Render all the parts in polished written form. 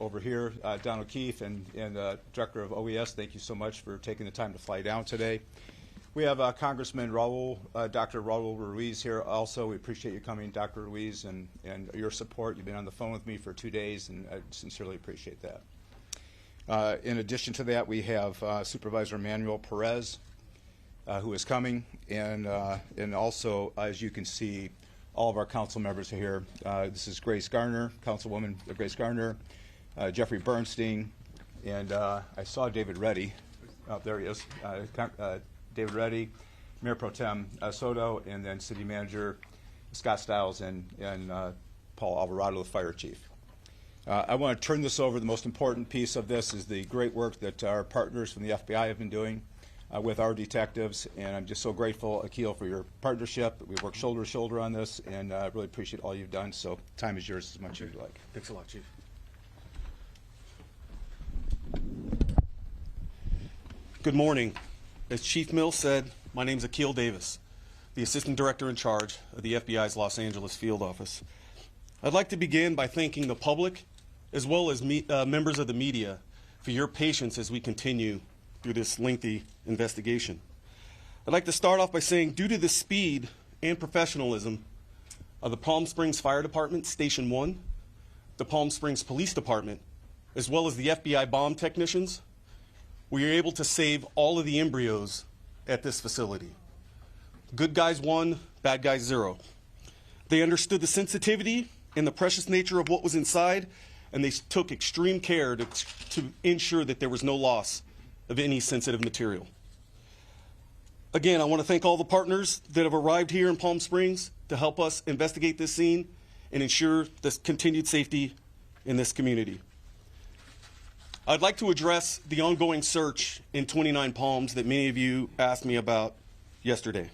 over here, Don O'Keefe and Director of OES, thank you so much for taking the time to fly down today. We have Congressman Dr. Raul Ruiz here also. We appreciate you coming, Dr. Ruiz, and your support. You've been on the phone with me for 2 days, and I sincerely appreciate that. In addition to that, we have Supervisor Manuel Perez, who is coming, and also, as you can see, all of our council members are here. This is Grace Garner, Councilwoman Grace Garner, Jeffrey Bernstein, and I saw David Reddy. Oh, there he is. David Reddy, Mayor Pro Tem Soto, and then City Manager Scott Stiles and Paul Alvarado, the Fire Chief. I want to turn this over. The most important piece of this is the great work that our partners from the FBI have been doing with our detectives, and I'm just so grateful, Akil, for your partnership. We've worked shoulder to shoulder on this, and I really appreciate all you've done, so time is yours as much as you'd like. Thanks a lot, Chief. Good morning. As Chief Mills said, my name is Akil Davis, the Assistant Director in charge of the FBI's Los Angeles Field Office. I'd like to begin by thanking the public, as well as members of the media, for your patience as we continue through this lengthy investigation. I'd like to start off by saying, due to the speed and professionalism of the Palm Springs Fire Department, Station 1, the Palm Springs Police Department, as well as the FBI bomb technicians, we were able to save all of the embryos at this facility. Good guys won, bad guys zero. They understood the sensitivity and the precious nature of what was inside, and they took extreme care to ensure that there was no loss of any sensitive material. Again, I want to thank all the partners that have arrived here in Palm Springs to help us investigate this scene and ensure the continued safety in this community. I'd like to address the ongoing search in Twentynine Palms that many of you asked me about yesterday.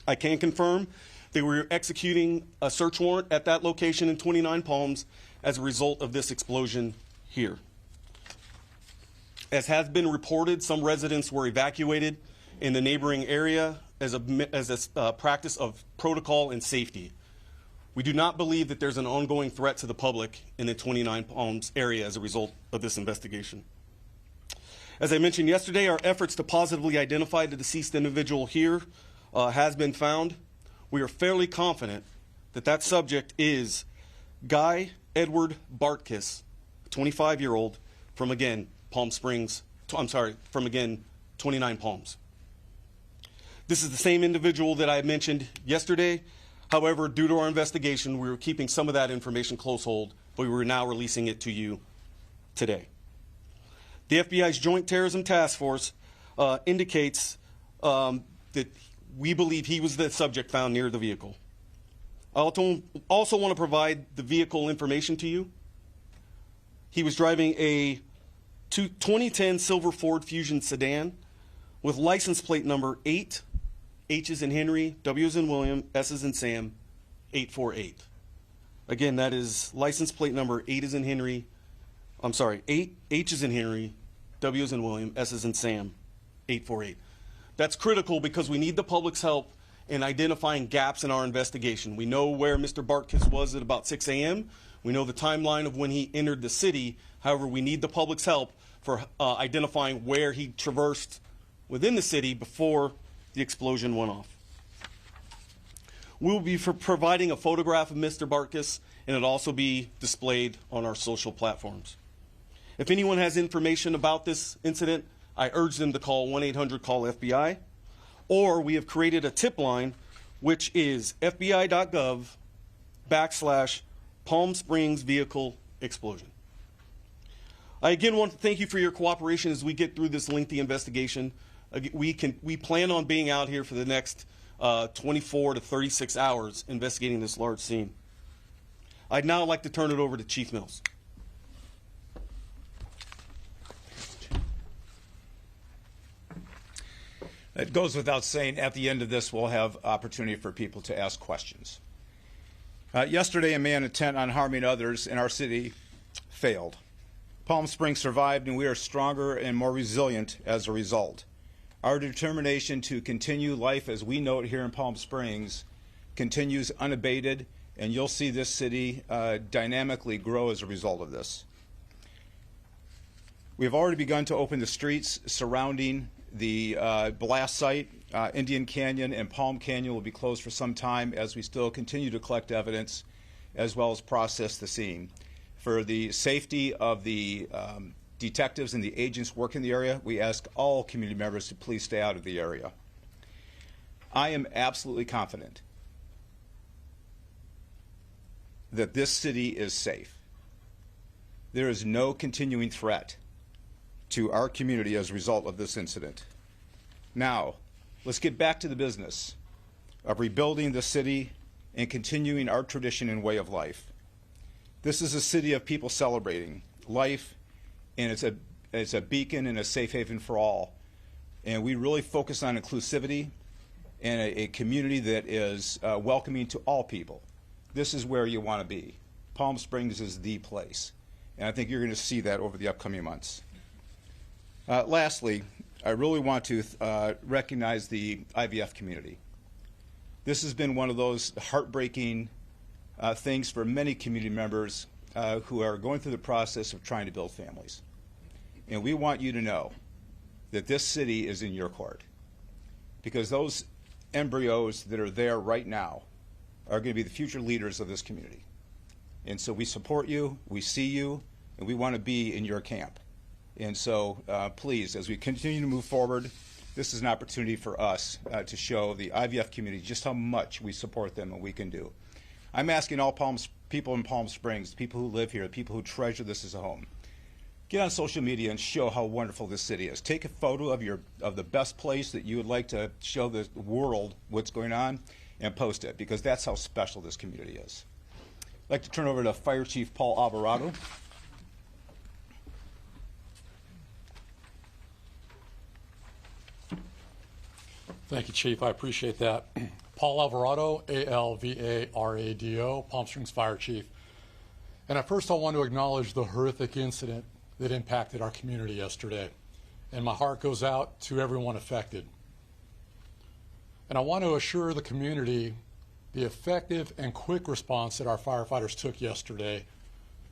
I can confirm that we're executing a search warrant at that location in Twentynine Palms as a result of this explosion here. As has been reported, some residents were evacuated in the neighboring area as a practice of protocol and safety. We do not believe that there's an ongoing threat to the public in the Twentynine Palms area as a result of this investigation. As I mentioned yesterday, our efforts to positively identify the deceased individual here has been found. We are fairly confident that that subject is Guy Edward Bartkus, a 25-year-old from, again, from, again, Twentynine Palms. This is the same individual that I mentioned yesterday. However, due to our investigation, we were keeping some of that information close hold, but we are now releasing it to you today. The FBI's Joint Terrorism Task Force indicates that we believe he was the subject found near the vehicle. I also want to provide the vehicle information to you. He was driving a 2010 silver Ford Fusion sedan with license plate number 8, H as in Henry, W as in William, S as in Sam, 848. Again, that is license plate number 8 as in Henry, 8, H as in Henry, W as in William, S as in Sam, 848. That's critical because we need the public's help in identifying gaps in our investigation. We know where Mr. Bartkus was at about 6 a.m. We know the timeline of when he entered the city. However, we need the public's help for identifying where he traversed within the city before the explosion went off. We will be providing a photograph of Mr. Bartkus, and it'll also be displayed on our social platforms. If anyone has information about this incident, I urge them to call 1-800-CALL-FBI, or we have created a tip line, which is fbi.gov/Palm Springs vehicle explosion. I again want to thank you for your cooperation as we get through this lengthy investigation. We plan on being out here for the next 24 to 36 hours investigating this large scene. I'd now like to turn it over to Chief Mills. It goes without saying, at the end of this, we'll have opportunity for people to ask questions. Yesterday, a man intent on harming others in our city failed. Palm Springs survived, and we are stronger and more resilient as a result. Our determination to continue life as we know it here in Palm Springs continues unabated, and you'll see this city dynamically grow as a result of this. We've already begun to open the streets surrounding the blast site. Indian Canyon and Palm Canyon will be closed for some time as we still continue to collect evidence as well as process the scene. For the safety of the detectives and the agents working in the area, we ask all community members to please stay out of the area. I am absolutely confident that this city is safe. There is no continuing threat to our community as a result of this incident. Now, let's get back to the business of rebuilding the city and continuing our tradition and way of life. This is a city of people celebrating life, and it's a beacon and a safe haven for all. And we really focus on inclusivity and a community that is welcoming to all people. This is where you want to be. Palm Springs is the place. And I think you're going to see that over the upcoming months. Lastly, I really want to recognize the IVF community. This has been one of those heartbreaking things for many community members who are going through the process of trying to build families. And we want you to know that this city is in your court, because those embryos that are there right now are going to be the future leaders of this community. And so we support you, we see you, and we want to be in your camp. And so please, as we continue to move forward, this is an opportunity for us to show the IVF community just how much we support them and we can do. I'm asking all people in Palm Springs, the people who live here, the people who treasure this as a home, get on social media and show how wonderful this city is. Take a photo of the best place that you would like to show the world what's going on and post it, because that's how special this community is. I'd like to turn over to Fire Chief Paul Alvarado. Thank you, Chief. I appreciate that. Paul Alvarado, A-L-V-A-R-A-D-O, Palm Springs Fire Chief. And at first I want to acknowledge the horrific incident that impacted our community yesterday. And my heart goes out to everyone affected. And I want to assure the community the effective and quick response that our firefighters took yesterday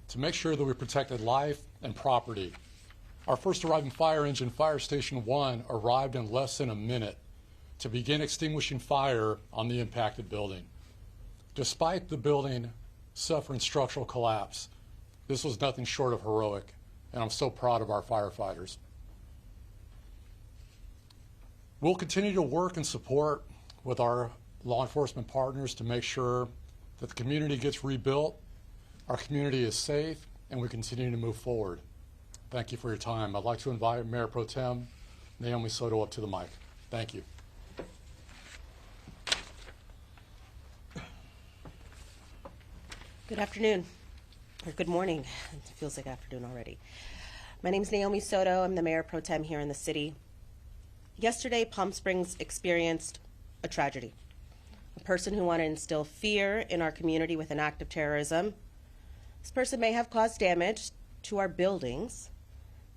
to make sure that we protected life and property. Our first arriving fire engine, Fire Station 1, arrived in less than a minute to begin extinguishing fire on the impacted building. Despite the building suffering structural collapse, this was nothing short of heroic, and I'm so proud of our firefighters. We'll continue to work and support with our law enforcement partners to make sure that the community gets rebuilt, our community is safe, and we continue to move forward. Thank you for your time. I'd like to invite Mayor Pro Tem Naomi Soto up to the mic. Thank you. Good afternoon, or good morning. It feels like afternoon already. My name is Naomi Soto. I'm the Mayor Pro Tem here in the city. Yesterday, Palm Springs experienced a tragedy. A person who wanted to instill fear in our community with an act of terrorism. This person may have caused damage to our buildings,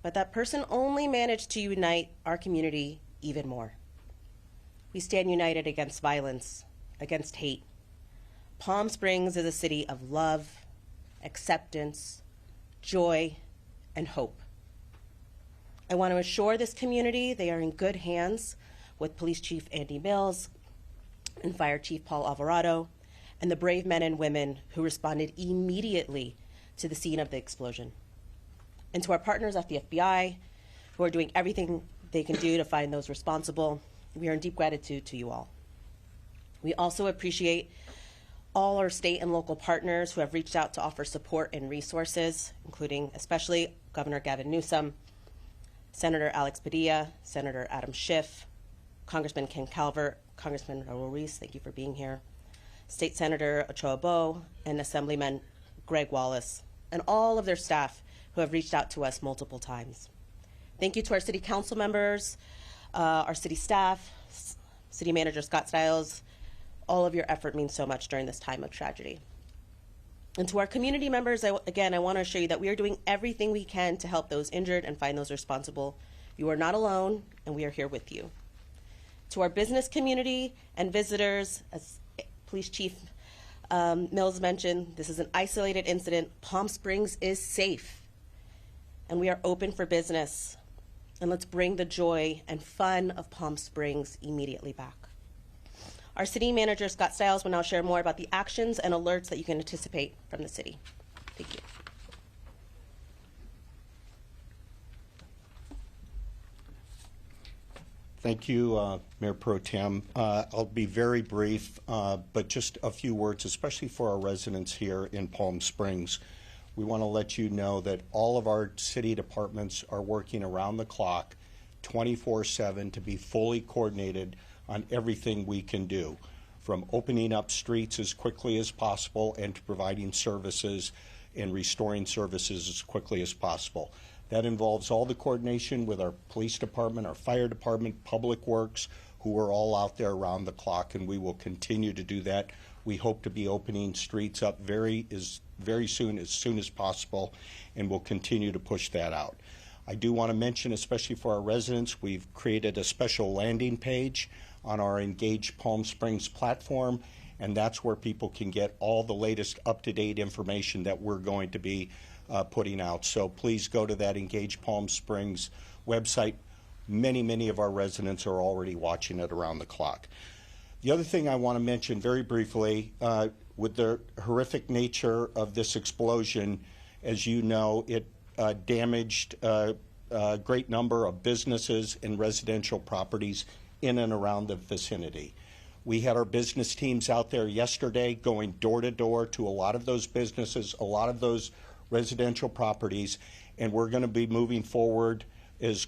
but that person only managed to unite our community even more. We stand united against violence, against hate. Palm Springs is a city of love, acceptance, joy, and hope. I want to assure this community they are in good hands with Police Chief Andy Mills and Fire Chief Paul Alvarado and the brave men and women who responded immediately to the scene of the explosion. And to our partners at the FBI, who are doing everything they can do to find those responsible, we are in deep gratitude to you all. We also appreciate all our state and local partners who have reached out to offer support and resources, including especially Governor Gavin Newsom, Senator Alex Padilla, Senator Adam Schiff, Congressman Ken Calvert, Congressman Raul Ruiz, thank you for being here, State Senator Ochoa Bo, and Assemblyman Greg Wallace, and all of their staff who have reached out to us multiple times. Thank you to our city council members, our city staff, City Manager Scott Stiles. All of your effort means so much during this time of tragedy. And to our community members, again, I want to assure you that we are doing everything we can to help those injured and find those responsible. You are not alone, and we are here with you. To our business community and visitors, as Police Chief Mills mentioned, this is an isolated incident. Palm Springs is safe. and we are open for business. And let's bring the joy and fun of Palm Springs immediately back. Our city manager, Scott Stiles, will now share more about the actions and alerts that you can anticipate from the city. Thank you. Thank you, Mayor Pro Tem. I'll be very brief, but just a few words, especially for our residents here in Palm Springs. We want to let you know that all of our city departments are working around the clock, 24/7, to be fully coordinated on everything we can do, from opening up streets as quickly as possible and to providing services and restoring services as quickly as possible. That involves all the coordination with our police department, our fire department, public works, who are all out there around the clock, and we will continue to do that. We hope to be opening streets up very soon as possible, and we'll continue to push that out. I do want to mention, especially for our residents, we've created a special landing page on our Engage Palm Springs platform, and that's where people can get all the latest up-to-date information that we're going to be putting out. So please go to that Engage Palm Springs website. Many of our residents are already watching it around the clock. The other thing I want to mention very briefly, with the horrific nature of this explosion, as you know, it damaged a great number of businesses and residential properties in and around the vicinity. We had our business teams out there yesterday going door to door to a lot of those businesses, a lot of those residential properties, and we're going to be moving forward as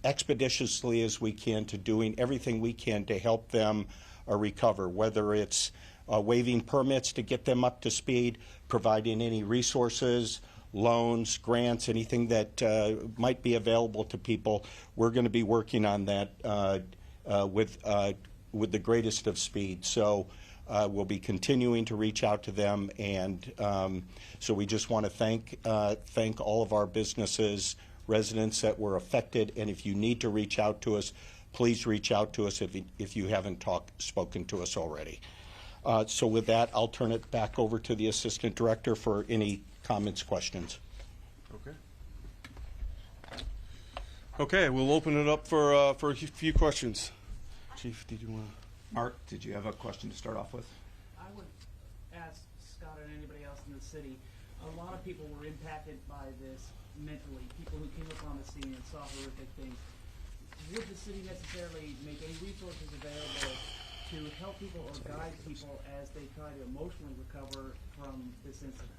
expeditiously as we can to doing everything we can to help them recover, whether it's waiving permits to get them up to speed, providing any resources, loans, grants, anything that might be available to people. We're going to be working on that with the greatest of speed. So we'll be continuing to reach out to them, and so we just want to thank all of our businesses, residents that were affected, and if you need to reach out to us, please reach out to us if you haven't spoken to us already. So with that, I'll turn it back over to the Assistant Director for any comments, questions. Okay, we'll open it up for a few questions. Chief, did you want to? Mark, did you have a question to start off with? I would ask Scott and anybody else in the city, a lot of people were impacted by this mentally, people who came upon the scene and saw horrific things. Would the city necessarily make any resources available to help people or guide people as they try to emotionally recover from this incident?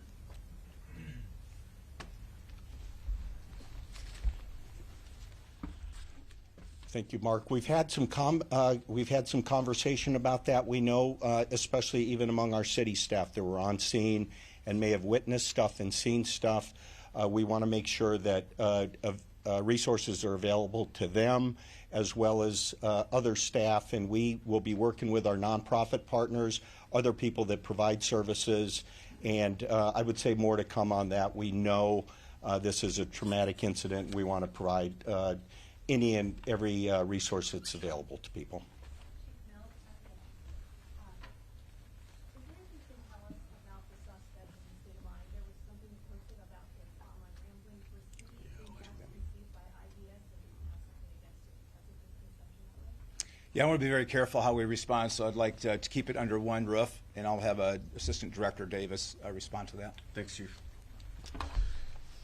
Thank you, Mark. We've had some conversation about that. We know, especially even among our city staff that were on scene and may have witnessed stuff and seen stuff. We want to make sure that resources are available to them as well as other staff, and we will be working with our nonprofit partners, other people that provide services, and I would say more to come on that. We know this is a traumatic incident. We want to provide any and every resource that's available to people. Yeah, I want to be very careful how we respond, so I'd like to keep it under one roof, and I'll have Assistant Director Davis respond to that. Thanks, Chief.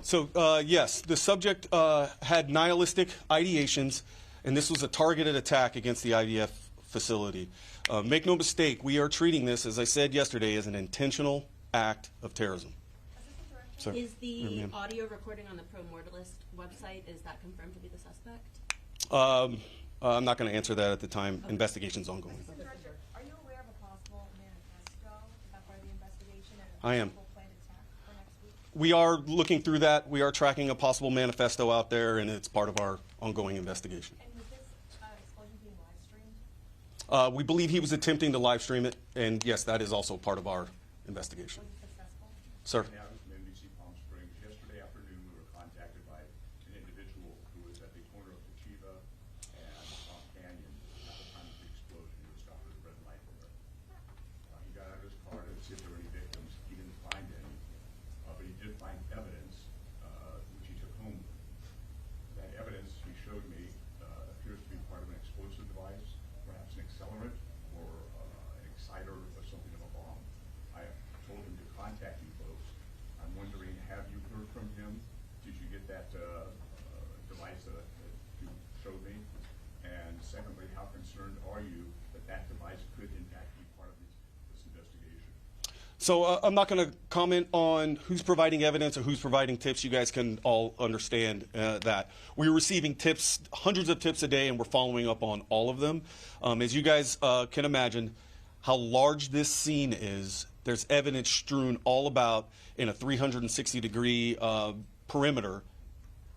So, yes, the subject had nihilistic ideations, and this was a targeted attack against the IVF facility. Make no mistake, we are treating this, as I said yesterday, as an intentional act of terrorism. Sir, is the audio recording on the Pro Mortalist website, is that confirmed to be the suspect? I'm not going to answer that at the time. Okay. Investigation's ongoing. Mr. Director, are you aware of a possible manifesto about part of the investigation and a I am. possible planned attack for next week? We are looking through that. We are tracking a possible manifesto out there, and it's part of our ongoing investigation. And was this explosion being live streamed? We believe he was attempting to live stream it, and yes, that is also part of our investigation. Was it successful? Sir. From NBC Palm Springs. Yesterday afternoon, we were contacted by an individual who was at the corner of Tachiva and Palm Canyon at the time of the explosion. He was stopped at a red light there. He got out of his car to see if there were any victims. He didn't find any, but he did find evidence, which he took home with him. that device that you showed me? And secondly, how concerned are you that that device could in fact be part of this investigation? So I'm not going to comment on who's providing evidence or who's providing tips. You guys can all understand that. We're receiving tips, hundreds of tips a day, and we're following up on all of them. As you guys can imagine, how large this scene is, there's evidence strewn all about in a 360-degree perimeter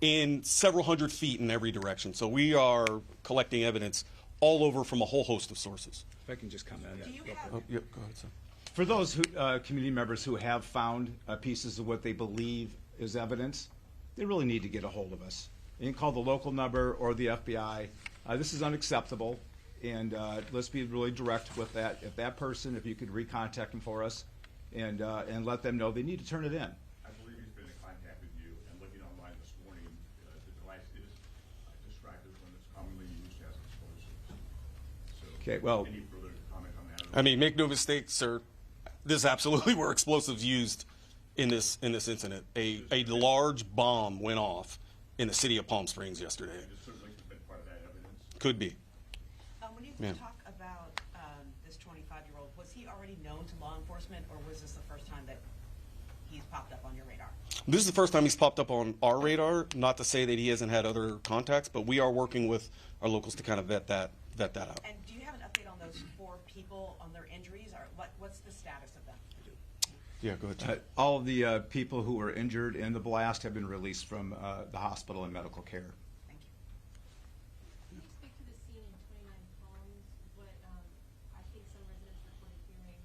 in several hundred feet in every direction. So we are collecting evidence all over from a whole host of sources. If I can just comment on that. Oh, yep, go ahead, sir. For those who, community members who have found pieces of what they believe is evidence, they really need to get a hold of us. You can call the local number or the FBI. This is unacceptable, and let's be really direct with that. If that person, if you could recontact them for us and let them know they need to turn it in. I believe he's been in contact with you, and looking online this morning, the device is described as one that's commonly used as explosives. So, Okay, well, any further comment on that? I mean, make no mistake, sir. This absolutely were explosives used in this incident. A large bomb went off in the city of Palm Springs yesterday. It certainly has been part of that evidence. Could be. When you Yeah. talk about this 25-year-old, was he already known to law enforcement, or was this the first time that he's popped up on your radar? This is the first time he's popped up on our radar. Not to say that he hasn't had other contacts, but we are working with our locals to kind of vet that out. And do you have an update on those 4 people, on their injuries, or what's the status of them? Yeah, go ahead. all of the people who were injured in the blast have been released from the hospital and medical care. Thank you. Can you speak to the scene in 29 Palms? What I think some residents reported hearing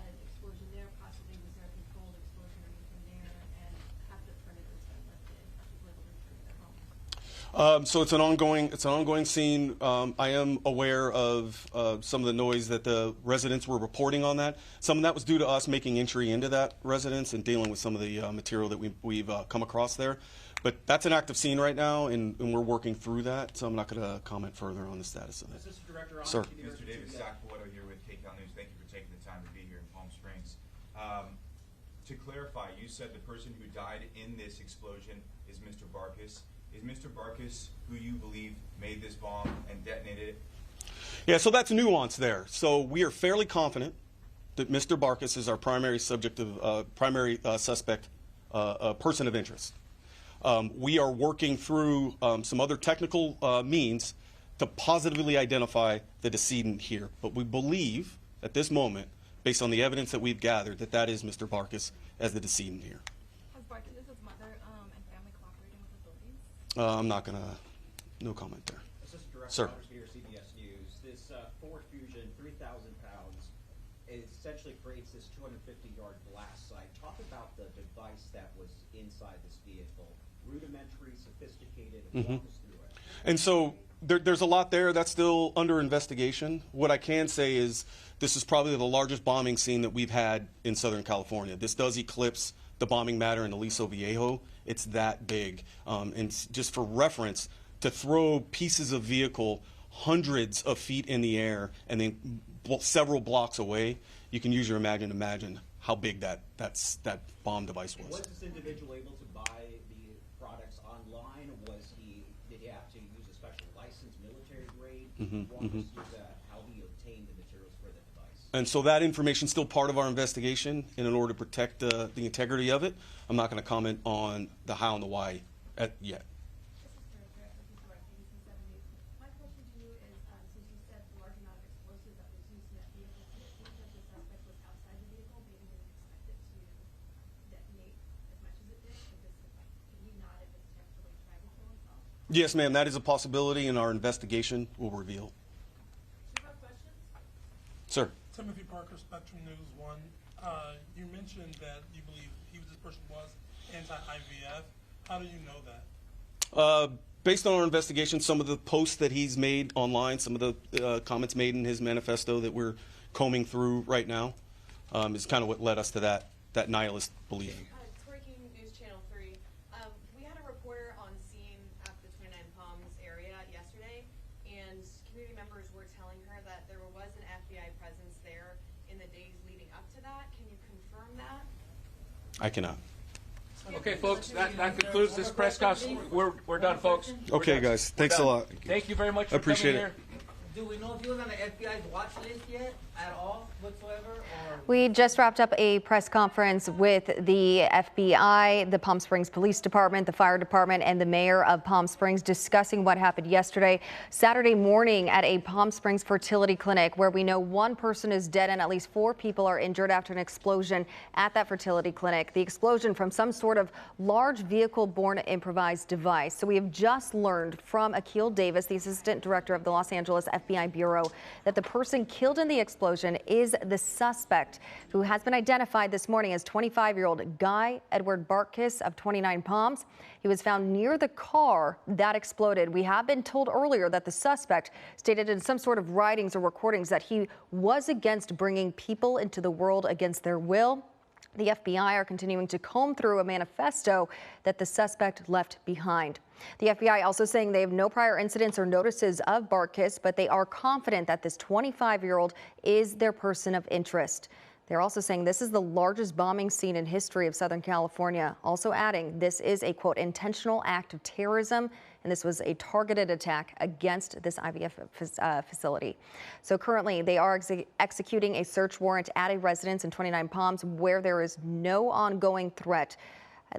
an explosion there. Possibly was there a controlled explosion or anything there? And have the perimeters been lifted? Are people able to return to their homes? So it's an ongoing scene. I am aware of some of the noise that the residents were reporting on that. Some of that was due to us making entry into that residence and dealing with some of the material that we've come across there. But that's an active scene right now, and we're working through that. So I'm not going to comment further on the status of it. Assistant Director, Sir. Mr. David Sackwater here with KCAL News. Thank you for taking the time to be here in Palm Springs. To clarify, you said the person who died in this explosion is Mr. Bartkus. Is Mr. Bartkus who you believe made this bomb and detonated it? Yeah, so that's nuance there. So we are fairly confident that Mr. Bartkus is our primary subject of suspect, person of interest. We are working through some other technical means to positively identify the decedent here, but we believe at this moment, based on the evidence that we've gathered, that that is Mr. Bartkus as the decedent here. Has Bartkus' mother and family cooperating with authorities? I'm not going to, no comment there. Assistant Director Sir. Roberts here, CBS News. This Ford Fusion, 3,000 pounds, it essentially creates this 250-yard blast site. Talk about the device that was inside this vehicle. Rudimentary, sophisticated, walk us through it. And so there's a lot there that's still under investigation. What I can say is this is probably the largest bombing scene that we've had in Southern California. This does eclipse the bombing matter in Aliso Viejo. It's that big. And just for reference, to throw pieces of vehicle hundreds of feet in the air and then several blocks away, you can use your imagine how big that bomb device was. Was this individual able to buy the products online? Did he have to use a special license, military grade? Walk us through how he obtained the materials for the device. And so that information is still part of our investigation, and in order to protect the integrity of it, I'm not going to comment on the how and the why yet. My question to you is, since you said the large amount of explosives that was used in that vehicle, do you think that the suspect was outside the vehicle, maybe didn't expect it to detonate as much as it did? Because can he not have intentionally tried to kill himself? Yes, ma'am, that is a possibility, and our investigation will reveal. Do you have questions? Sir. Timothy Parker, Spectrum News 1. You mentioned that you believe this person was anti-IVF. How do you know that? Based on our investigation, some of the posts that he's made online, some of the comments made in his manifesto that we're combing through right now, is kind of what led us to that nihilist belief. It's Breaking News Channel 3. We had a reporter on scene at the 29 Palms area yesterday, and community members were telling her that there was an FBI presence there in the days leading up to that. Can you confirm that? I cannot. Okay, folks, that concludes this press conference. We're done, folks. Okay, guys. Thanks a lot. Thank you very much for Appreciate coming it. here. Do we know if he was on the FBI's watch list yet at all whatsoever? Or? We just wrapped up a press conference with the FBI, the Palm Springs Police Department, the Fire Department, and the mayor of Palm Springs discussing what happened yesterday, Saturday morning at a Palm Springs fertility clinic where we know one person is dead and at least 4 people are injured after an explosion at that fertility clinic. The explosion from some sort of large vehicle-borne improvised device. So we have just learned from Akil Davis, the assistant director of the Los Angeles FBI Bureau, that the person killed in the explosion is the suspect who has been identified this morning as 25-year-old Guy Edward Bartkus of Twentynine Palms. He was found near the car that exploded. We have been told earlier that the suspect stated in some sort of writings or recordings that he was against bringing people into the world against their will. The FBI are continuing to comb through a manifesto that the suspect left behind. The FBI also saying they have no prior incidents or notices of Bartkus, but they are confident that this 25-year-old is their person of interest. They're also saying this is the largest bombing scene in history of Southern California. Also adding this is a, quote, intentional act of terrorism, and this was a targeted attack against this IVF facility. So currently they are executing a search warrant at a residence in Twentynine Palms where there is no ongoing threat.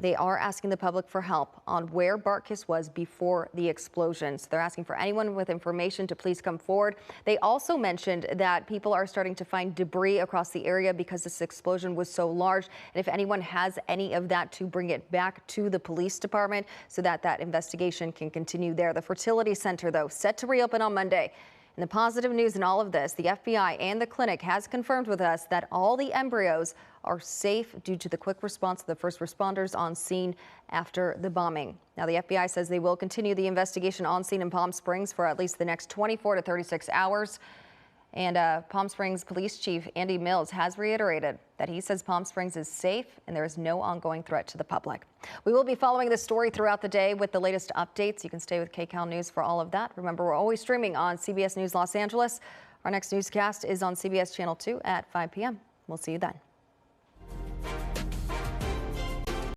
They are asking the public for help on where Bartkus was before the explosion. So they're asking for anyone with information to please come forward. They also mentioned that people are starting to find debris across the area because this explosion was so large. And if anyone has any of that, to bring it back to the police department so that that investigation can continue there. The fertility center, though, set to reopen on Monday. And the positive news in all of this, the FBI and the clinic has confirmed with us that all the embryos are safe due to the quick response of the first responders on scene after the bombing. Now, the FBI says they will continue the investigation on scene in Palm Springs for at least the next 24 to 36 hours. And Palm Springs Police Chief Andy Mills has reiterated that he says Palm Springs is safe and there is no ongoing threat to the public. We will be following this story throughout the day with the latest updates. You can stay with KCAL News for all of that. Remember, we're always streaming on CBS News Los Angeles. Our next newscast is on CBS Channel 2 at 5 p.m. We'll see you then.